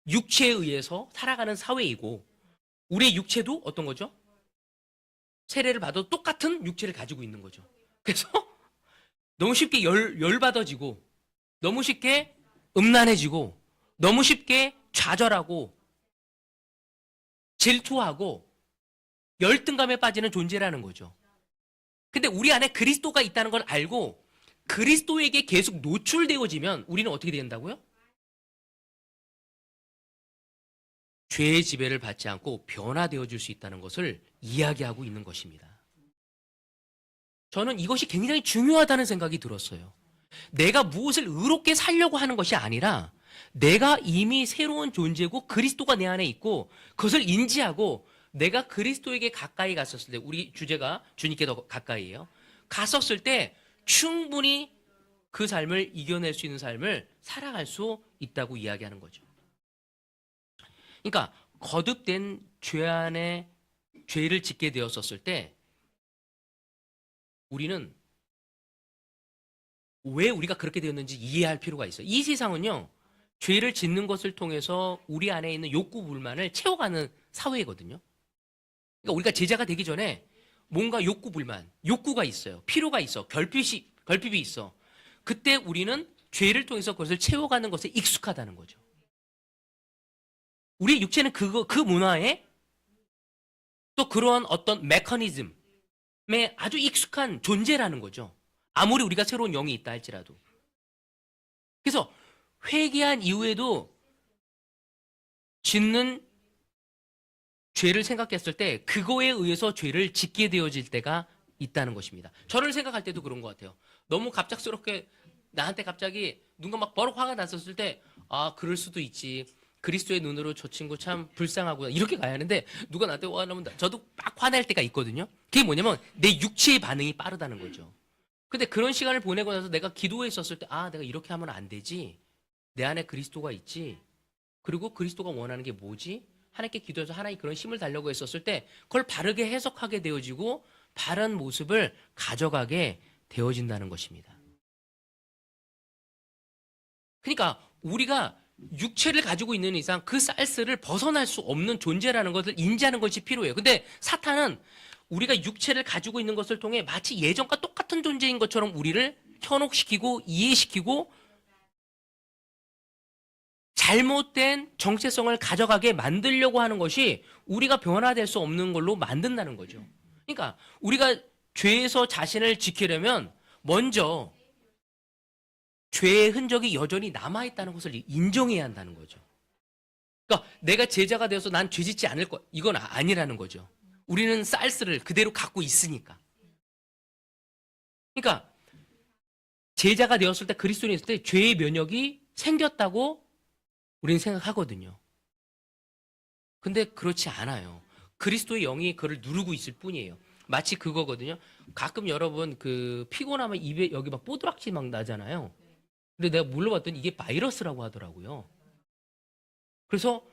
육체에 의해서 살아가는 사회이고 우리의 육체도 어떤 거죠? 세례를 받아도 똑같은 육체를 가지고 있는 거죠. 그래서 너무 쉽게 열받아지고 너무 쉽게 음란해지고 너무 쉽게 좌절하고 질투하고 열등감에 빠지는 존재라는 거죠. 근데 우리 안에 그리스도가 있다는 걸 알고 그리스도에게 계속 노출되어지면 우리는 어떻게 된다고요? 죄의 지배를 받지 않고 변화되어질 수 있다는 것을 이야기하고 있는 것입니다. 저는 이것이 굉장히 중요하다는 생각이 들었어요. 내가 무엇을 의롭게 살려고 하는 것이 아니라 내가 이미 새로운 존재고 그리스도가 내 안에 있고 그것을 인지하고 내가 그리스도에게 가까이 갔었을 때, 우리 주제가 주님께 더 가까이예요. 갔었을 때 충분히 그 삶을 이겨낼 수 있는 삶을 살아갈 수 있다고 이야기하는 거죠. 그러니까 거듭된 죄 안에 죄를 짓게 되었었을 때 우리는 왜 우리가 그렇게 되었는지 이해할 필요가 있어요. 이 세상은요, 죄를 짓는 것을 통해서 우리 안에 있는 욕구 불만을 채워가는 사회거든요. 그러니까 우리가 제자가 되기 전에 뭔가 욕구 불만, 욕구가 있어요. 필요가 있어. 결핍이 있어. 그때 우리는 죄를 통해서 그것을 채워가는 것에 익숙하다는 거죠. 우리 육체는 그 문화에 또 그런 어떤 메커니즘에 아주 익숙한 존재라는 거죠. 아무리 우리가 새로운 영이 있다 할지라도. 그래서 회개한 이후에도 짓는 죄를 생각했을 때 그거에 의해서 죄를 짓게 되어질 때가 있다는 것입니다. 저를 생각할 때도 그런 것 같아요. 너무 갑작스럽게 나한테 갑자기 누가 막 버럭 화가 났었을 때, 아, 그럴 수도 있지. 그리스도의 눈으로 저 친구 참 불쌍하구나. 이렇게 가야 하는데 누가 나한테 화나면 저도 막 화낼 때가 있거든요. 그게 뭐냐면 내 육체의 반응이 빠르다는 거죠. 근데 그런 시간을 보내고 나서 내가 기도에 있었을 때, 아, 내가 이렇게 하면 안 되지. 내 안에 그리스도가 있지. 그리고 그리스도가 원하는 게 뭐지? 하나님께 기도해서 하나님 그런 힘을 달라고 했었을 때 그걸 바르게 해석하게 되어지고 바른 모습을 가져가게 되어진다는 것입니다. 그러니까 우리가 육체를 가지고 있는 이상 그 쌀스를 벗어날 수 없는 존재라는 것을 인지하는 것이 필요해요. 근데 사탄은 우리가 육체를 가지고 있는 것을 통해 마치 예전과 똑같은 존재인 것처럼 우리를 현혹시키고 이해시키고 잘못된 정체성을 가져가게 만들려고 하는 것이 우리가 변화될 수 없는 걸로 만든다는 거죠. 그러니까 우리가 죄에서 자신을 지키려면 먼저 죄의 흔적이 여전히 남아있다는 것을 인정해야 한다는 거죠. 그러니까 내가 제자가 되어서 난 죄짓지 않을 것, 이건 아니라는 거죠. 우리는 쌀스를 그대로 갖고 있으니까. 그러니까 제자가 되었을 때 그리스도인이 있을 때 죄의 면역이 생겼다고 우리는 생각하거든요. 근데 그렇지 않아요. 그리스도의 영이 그를 누르고 있을 뿐이에요. 마치 그거거든요. 가끔 여러분 그 피곤하면 입에 여기 막 뽀드락지 막 나잖아요. 근데 내가 물어봤더니 이게 바이러스라고 하더라고요. 그래서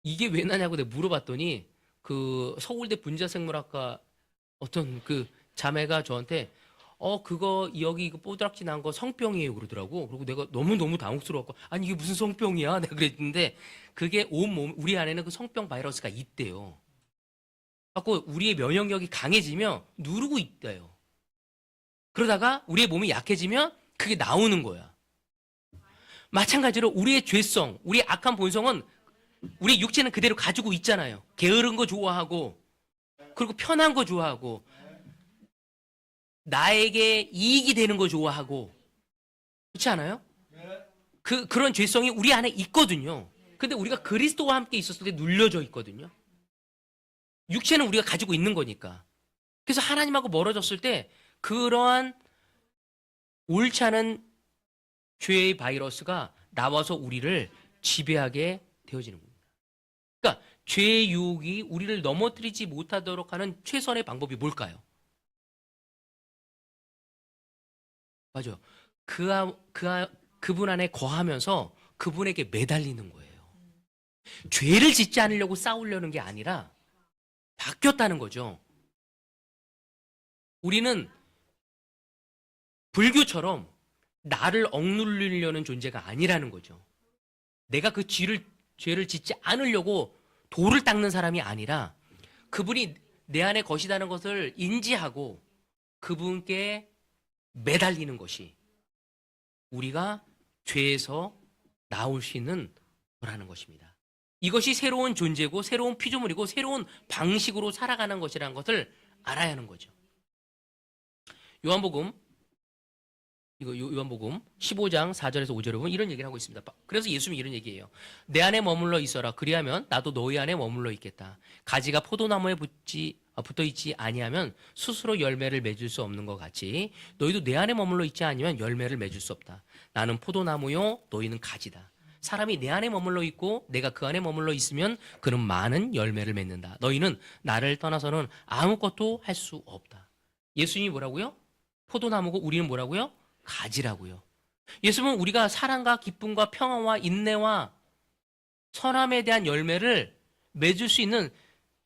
이게 왜 나냐고 내가 물어봤더니 그 서울대 분자생물학과 어떤 그 자매가 저한테 그거 여기 이거 뽀드락지 난 거 성병이에요 그러더라고. 그리고 내가 너무너무 당혹스러웠고 아니 이게 무슨 성병이야? 내가 그랬는데 그게 온몸 우리 안에는 그 성병 바이러스가 있대요. 갖고 우리의 면역력이 강해지면 누르고 있대요. 그러다가 우리의 몸이 약해지면 그게 나오는 거야. 마찬가지로 우리의 죄성, 우리의 악한 본성은 우리 육체는 그대로 가지고 있잖아요. 게으른 거 좋아하고 그리고 편한 거 좋아하고 나에게 이익이 되는 거 좋아하고 그렇지 않아요? 그런 죄성이 우리 안에 있거든요. 근데 우리가 그리스도와 함께 있었을 때 눌려져 있거든요. 육체는 우리가 가지고 있는 거니까. 그래서 하나님하고 멀어졌을 때 그러한 옳지 않은 죄의 바이러스가 나와서 우리를 지배하게 되어지는 겁니다. 그러니까 죄의 유혹이 우리를 넘어뜨리지 못하도록 하는 최선의 방법이 뭘까요? 맞아요. 그분 안에 거하면서 그분에게 매달리는 거예요. 죄를 짓지 않으려고 싸우려는 게 아니라 바뀌었다는 거죠. 우리는 불교처럼 나를 억누르려는 존재가 아니라는 거죠. 내가 그 죄를 짓지 않으려고 돌을 닦는 사람이 아니라 그분이 내 안에 거시다는 것을 인지하고 그분께 매달리는 것이 우리가 죄에서 나올 수 있는 거라는 것입니다. 이것이 새로운 존재고 새로운 피조물이고 새로운 방식으로 살아가는 것이라는 것을 알아야 하는 거죠. 요한복음 15장 4절에서 5절에 보면 이런 얘기를 하고 있습니다. 그래서 예수님이 이런 얘기예요. 내 안에 머물러 있어라. 그리하면 나도 너희 안에 머물러 있겠다. 가지가 포도나무에 붙어 있지 아니하면 스스로 열매를 맺을 수 없는 것 같이 너희도 내 안에 머물러 있지 아니면 열매를 맺을 수 없다. 나는 포도나무요 너희는 가지다. 사람이 내 안에 머물러 있고 내가 그 안에 머물러 있으면 그는 많은 열매를 맺는다. 너희는 나를 떠나서는 아무것도 할 수 없다. 예수님이 뭐라고요? 포도나무고 우리는 뭐라고요? 가지라고요. 예수님은 우리가 사랑과 기쁨과 평화와 인내와 선함에 대한 열매를 맺을 수 있는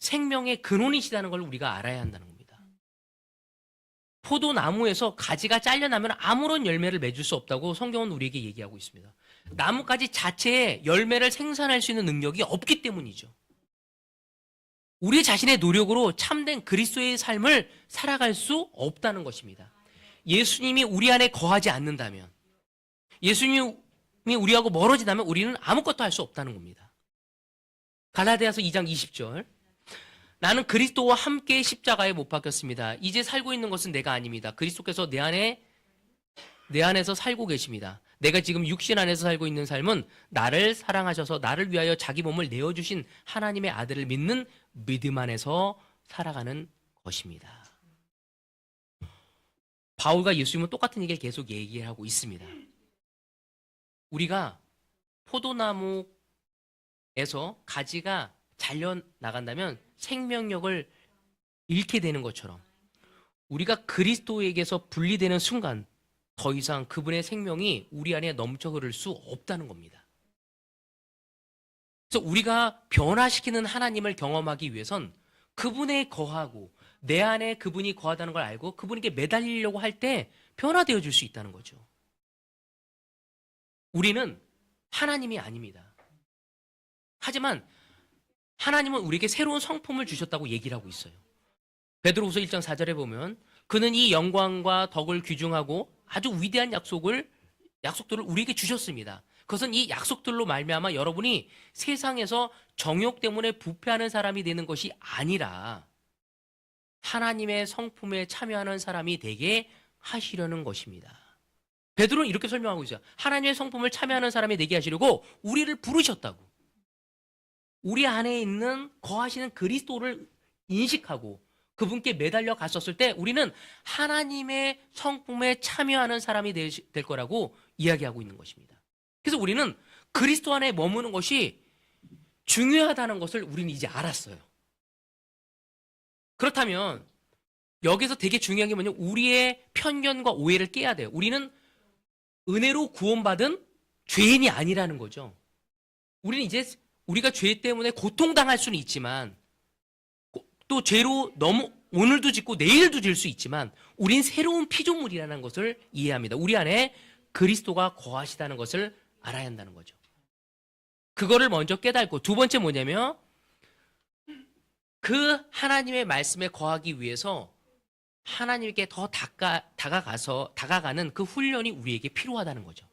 생명의 근원이시다는 걸 우리가 알아야 한다는 겁니다. 포도나무에서 가지가 잘려나면 아무런 열매를 맺을 수 없다고 성경은 우리에게 얘기하고 있습니다. 나뭇가지 자체에 열매를 생산할 수 있는 능력이 없기 때문이죠. 우리 자신의 노력으로 참된 그리스도의 삶을 살아갈 수 없다는 것입니다. 예수님이 우리 안에 거하지 않는다면, 예수님이 우리하고 멀어지다면 우리는 아무것도 할 수 없다는 겁니다. 갈라디아서 2장 20절. 나는 그리스도와 함께 십자가에 못 박혔습니다. 이제 살고 있는 것은 내가 아닙니다. 그리스도께서 내 안에서 살고 계십니다. 내가 지금 육신 안에서 살고 있는 삶은 나를 사랑하셔서 나를 위하여 자기 몸을 내어주신 하나님의 아들을 믿는 믿음 안에서 살아가는 것입니다. 바울과 예수님은 똑같은 얘기를 계속 얘기하고 있습니다. 우리가 포도나무에서 가지가 잘려나간다면 생명력을 잃게 되는 것처럼 우리가 그리스도에게서 분리되는 순간 더 이상 그분의 생명이 우리 안에 넘쳐 흐를 수 없다는 겁니다. 그래서 우리가 변화시키는 하나님을 경험하기 위해선 그분에 거하고 내 안에 그분이 거하다는 걸 알고 그분에게 매달리려고 할 때 변화되어 줄 수 있다는 거죠. 우리는 하나님이 아닙니다. 하지만 하나님은 우리에게 새로운 성품을 주셨다고 얘기를 하고 있어요. 베드로후서 1장 4절에 보면 그는 이 영광과 덕을 귀중하고 아주 위대한 약속들을 우리에게 주셨습니다. 그것은 이 약속들로 말미암아 여러분이 세상에서 정욕 때문에 부패하는 사람이 되는 것이 아니라 하나님의 성품에 참여하는 사람이 되게 하시려는 것입니다. 베드로는 이렇게 설명하고 있어요. 하나님의 성품을 참여하는 사람이 되게 하시려고 우리를 부르셨다고. 우리 안에 있는 거하시는 그리스도를 인식하고 그분께 매달려 갔었을 때 우리는 하나님의 성품에 참여하는 사람이 될 거라고 이야기하고 있는 것입니다. 그래서 우리는 그리스도 안에 머무는 것이 중요하다는 것을 우리는 이제 알았어요. 그렇다면 여기서 되게 중요한 게 뭐냐면 우리의 편견과 오해를 깨야 돼요. 우리는 은혜로 구원받은 죄인이 아니라는 거죠. 우리는 이제 우리가 죄 때문에 고통당할 수는 있지만 또 죄로 너무 오늘도 짓고 내일도 질 수 있지만 우린 새로운 피조물이라는 것을 이해합니다. 우리 안에 그리스도가 거하시다는 것을 알아야 한다는 거죠. 그거를 먼저 깨닫고 두 번째 뭐냐면 그 하나님의 말씀에 거하기 위해서 하나님께 더 다가가는 그 훈련이 우리에게 필요하다는 거죠.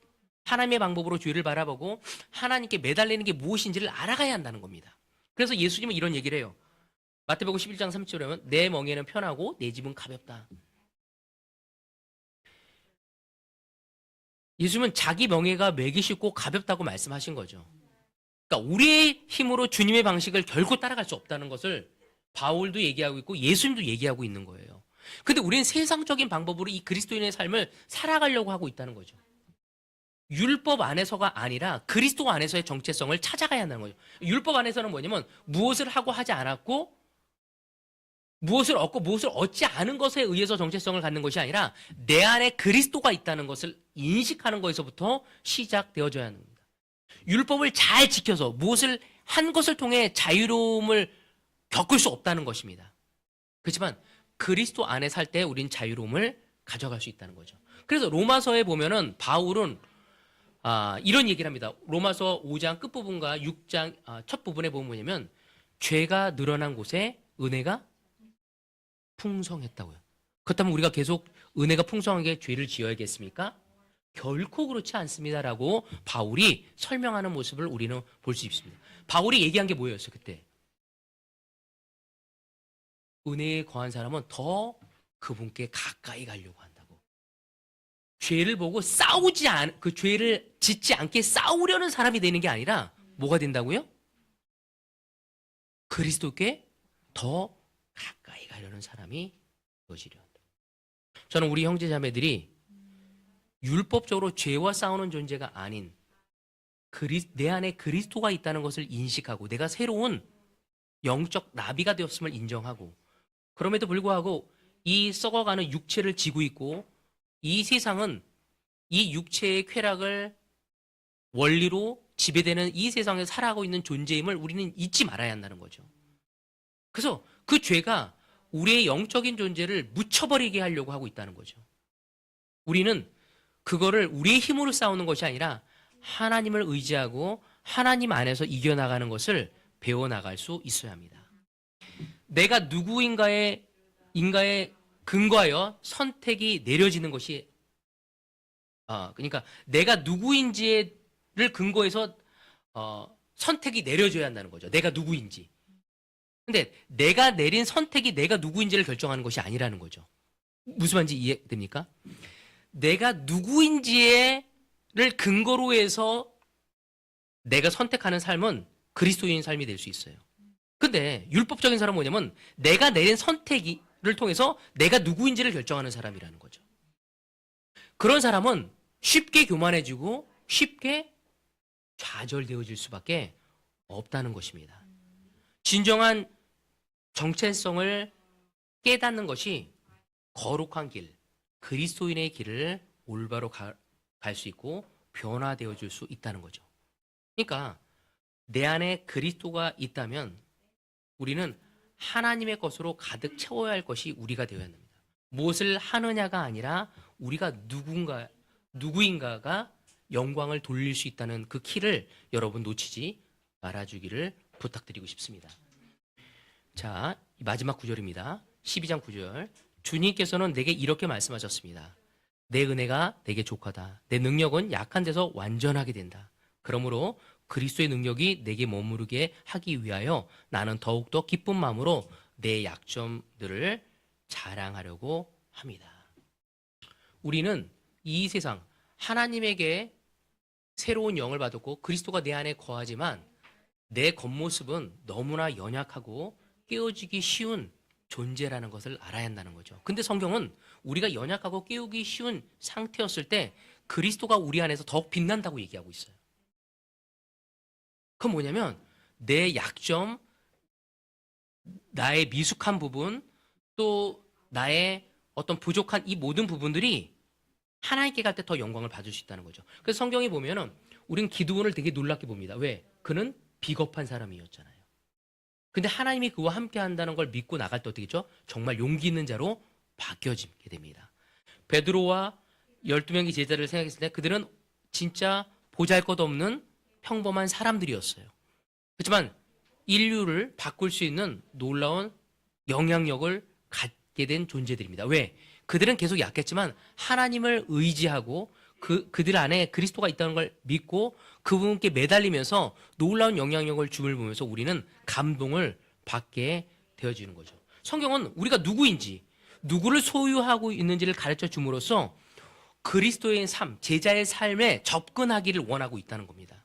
하나님의 방법으로 죄를 바라보고 하나님께 매달리는 게 무엇인지를 알아가야 한다는 겁니다. 그래서 예수님은 이런 얘기를 해요. 마태복음 11장 30절에 보면 내 멍에는 편하고 내 집은 가볍다. 예수님은 자기 멍에가 매기 쉽고 가볍다고 말씀하신 거죠. 그러니까 우리의 힘으로 주님의 방식을 결코 따라갈 수 없다는 것을 바울도 얘기하고 있고 예수님도 얘기하고 있는 거예요. 근데 우리는 세상적인 방법으로 이 그리스도인의 삶을 살아가려고 하고 있다는 거죠. 율법 안에서가 아니라 그리스도 안에서의 정체성을 찾아가야 한다는 거죠. 율법 안에서는 뭐냐면 무엇을 하고 하지 않았고 무엇을 얻고 무엇을 얻지 않은 것에 의해서 정체성을 갖는 것이 아니라 내 안에 그리스도가 있다는 것을 인식하는 것에서부터 시작되어져야 합니다. 율법을 잘 지켜서 무엇을 한 것을 통해 자유로움을 겪을 수 없다는 것입니다. 그렇지만 그리스도 안에 살 때 우린 자유로움을 가져갈 수 있다는 거죠. 그래서 로마서에 보면은 바울은 이런 얘기를 합니다. 로마서 5장 끝부분과 6장 첫 부분에 보면 뭐냐면 죄가 늘어난 곳에 은혜가 풍성했다고요. 그렇다면 우리가 계속 은혜가 풍성하게 죄를 지어야겠습니까? 결코 그렇지 않습니다라고 바울이 설명하는 모습을 우리는 볼 수 있습니다. 바울이 얘기한 게 뭐였어요 그때? 은혜에 거한 사람은 더 그분께 가까이 가려고 한다고. 죄를 보고 그 죄를 짓지 않게 싸우려는 사람이 되는 게 아니라 뭐가 된다고요? 그리스도께 더 가까이 가려는 사람이 되어지려 한다. 저는 우리 형제자매들이 율법적으로 죄와 싸우는 존재가 아닌 내 안에 그리스도가 있다는 것을 인식하고 내가 새로운 영적 나비가 되었음을 인정하고 그럼에도 불구하고 이 썩어가는 육체를 지고 있고 이 세상은 이 육체의 쾌락을 원리로 지배되는 이 세상에 살아가고 있는 존재임을 우리는 잊지 말아야 한다는 거죠. 그래서 그 죄가 우리의 영적인 존재를 묻혀버리게 하려고 하고 있다는 거죠. 우리는 그거를 우리의 힘으로 싸우는 것이 아니라 하나님을 의지하고 하나님 안에서 이겨나가는 것을 배워나갈 수 있어야 합니다. 내가 누구인가에 근거하여 선택이 내려지는 것이 그러니까 내가 누구인지를 근거해서 선택이 내려져야 한다는 거죠. 내가 누구인지. 근데 내가 내린 선택이 내가 누구인지를 결정하는 것이 아니라는 거죠. 무슨 말인지 이해됩니까? 내가 누구인지에 근거로 해서 내가 선택하는 삶은 그리스도인 삶이 될 수 있어요. 근데 율법적인 사람은 뭐냐면 내가 내린 선택을 통해서 내가 누구인지를 결정하는 사람이라는 거죠. 그런 사람은 쉽게 교만해지고 쉽게 좌절되어질 수밖에 없다는 것입니다. 진정한 정체성을 깨닫는 것이 거룩한 길, 그리스도인의 길을 올바로 갈 수 있고 변화되어질 수 있다는 거죠. 그러니까 내 안에 그리스도가 있다면 우리는 하나님의 것으로 가득 채워야 할 것이 우리가 되어야 합니다. 무엇을 하느냐가 아니라 우리가 누구인가가 영광을 돌릴 수 있다는 그 키를 여러분 놓치지 말아주기를 부탁드리고 싶습니다. 자, 마지막 구절입니다. 12장 9절. 주님께서는 내게 이렇게 말씀하셨습니다. 내 은혜가 내게 족하다. 내 능력은 약한 데서 완전하게 된다. 그러므로 그리스도의 능력이 내게 머무르게 하기 위하여 나는 더욱더 기쁜 마음으로 내 약점들을 자랑하려고 합니다. 우리는 이 세상 하나님에게 새로운 영을 받았고 그리스도가 내 안에 거하지만 내 겉모습은 너무나 연약하고 깨어지기 쉬운 존재라는 것을 알아야 한다는 거죠. 근데 성경은 우리가 연약하고 깨우기 쉬운 상태였을 때 그리스도가 우리 안에서 더욱 빛난다고 얘기하고 있어요. 그건 뭐냐면 내 약점, 나의 미숙한 부분, 또 나의 어떤 부족한 이 모든 부분들이 하나님께 갈 때 더 영광을 받을 수 있다는 거죠. 그래서 성경에 보면은 우리는 기드온을 되게 놀랍게 봅니다. 왜? 그는 비겁한 사람이었잖아요. 근데 하나님이 그와 함께 한다는 걸 믿고 나갈 때 어떻게 되죠? 정말 용기 있는 자로 바뀌어지게 됩니다. 베드로와 12명의 제자를 생각했을 때 그들은 진짜 보잘것없는 평범한 사람들이었어요. 그렇지만 인류를 바꿀 수 있는 놀라운 영향력을 갖게 된 존재들입니다. 왜? 그들은 계속 약했지만 하나님을 의지하고 그들 안에 그리스도가 있다는 걸 믿고 그분께 매달리면서 놀라운 영향력을 줌을 보면서 우리는 감동을 받게 되어지는 거죠. 성경은 우리가 누구인지, 누구를 소유하고 있는지를 가르쳐 줌으로써 그리스도의 삶, 제자의 삶에 접근하기를 원하고 있다는 겁니다.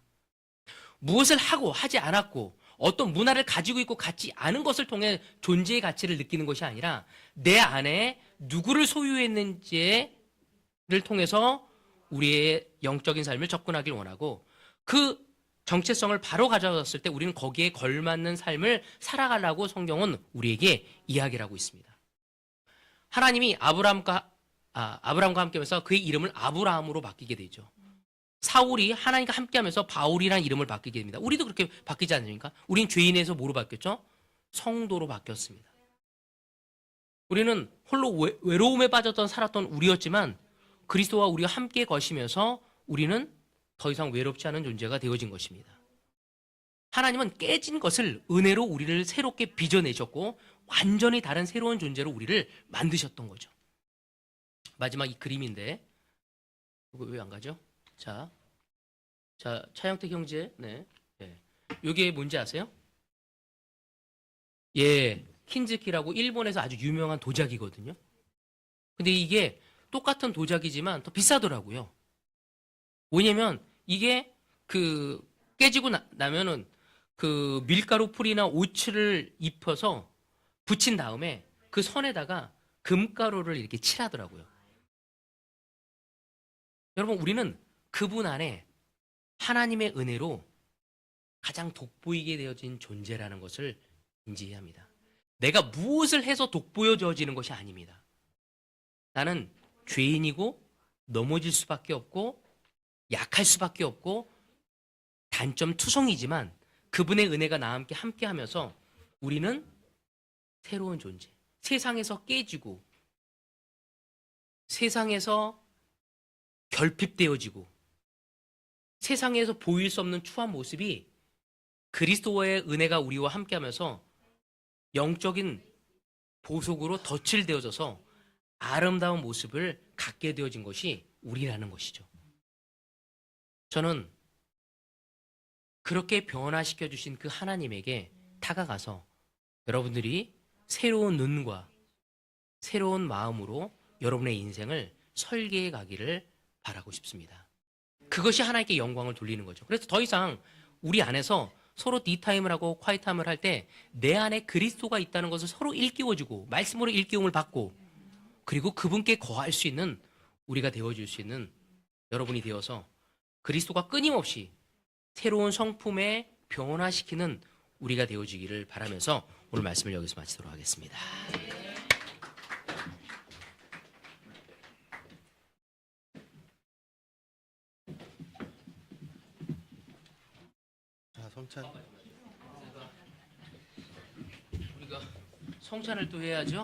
무엇을 하고 하지 않았고 어떤 문화를 가지고 있고 갖지 않은 것을 통해 존재의 가치를 느끼는 것이 아니라 내 안에 누구를 소유했는지를 통해서 우리의 영적인 삶을 접근하길 원하고 그 정체성을 바로 가져왔을 때 우리는 거기에 걸맞는 삶을 살아가려고 성경은 우리에게 이야기를 하고 있습니다. 하나님이 아브라함과 함께 하면서 그의 이름을 아브라함으로 바뀌게 되죠. 사울이 하나님과 함께하면서 바울이라는 이름을 바뀌게 됩니다. 우리도 그렇게 바뀌지 않습니까? 우린 죄인에서 뭐로 바뀌었죠? 성도로 바뀌었습니다. 우리는 홀로 외로움에 빠졌던 살았던 우리였지만 그리스도와 우리가 함께 거시면서 우리는 더 이상 외롭지 않은 존재가 되어진 것입니다. 하나님은 깨진 것을 은혜로 우리를 새롭게 빚어내셨고 완전히 다른 새로운 존재로 우리를 만드셨던 거죠. 마지막 이 그림인데 이거 왜 안 가죠? 자, 차영택 형제, 네. 이게 뭔지 아세요? 예, 킨즈키라고 일본에서 아주 유명한 도자기거든요. 근데 이게 똑같은 도자기지만 더 비싸더라고요. 뭐냐면 이게 깨지고 나면은 그 밀가루 풀이나 오츠를 입혀서 붙인 다음에 그 선에다가 금가루를 이렇게 칠하더라고요. 여러분, 우리는 그분 안에 하나님의 은혜로 가장 돋보이게 되어진 존재라는 것을 인지해야 합니다. 내가 무엇을 해서 돋보여져지는 것이 아닙니다. 나는 죄인이고 넘어질 수밖에 없고 약할 수밖에 없고 단점 투성이지만 그분의 은혜가 나와 함께 하면서 우리는 새로운 존재, 세상에서 깨지고 세상에서 결핍되어지고 세상에서 보일 수 없는 추한 모습이 그리스도의 은혜가 우리와 함께하면서 영적인 보석으로 덧칠되어져서 아름다운 모습을 갖게 되어진 것이 우리라는 것이죠. 저는 그렇게 변화시켜 주신 그 하나님에게 다가가서 여러분들이 새로운 눈과 새로운 마음으로 여러분의 인생을 설계해 가기를 바라고 싶습니다. 그것이 하나님께 영광을 돌리는 거죠. 그래서 더 이상 우리 안에서 서로 디타임을 하고 콰이타임을 할 때 내 안에 그리스도가 있다는 것을 서로 일깨워주고 말씀으로 일깨움을 받고 그리고 그분께 거할 수 있는 우리가 되어줄 수 있는 여러분이 되어서 그리스도가 끊임없이 새로운 성품에 변화시키는 우리가 되어지기를 바라면서 오늘 말씀을 여기서 마치도록 하겠습니다. 자, 성찬. 우리가 성찬을 또 해야죠.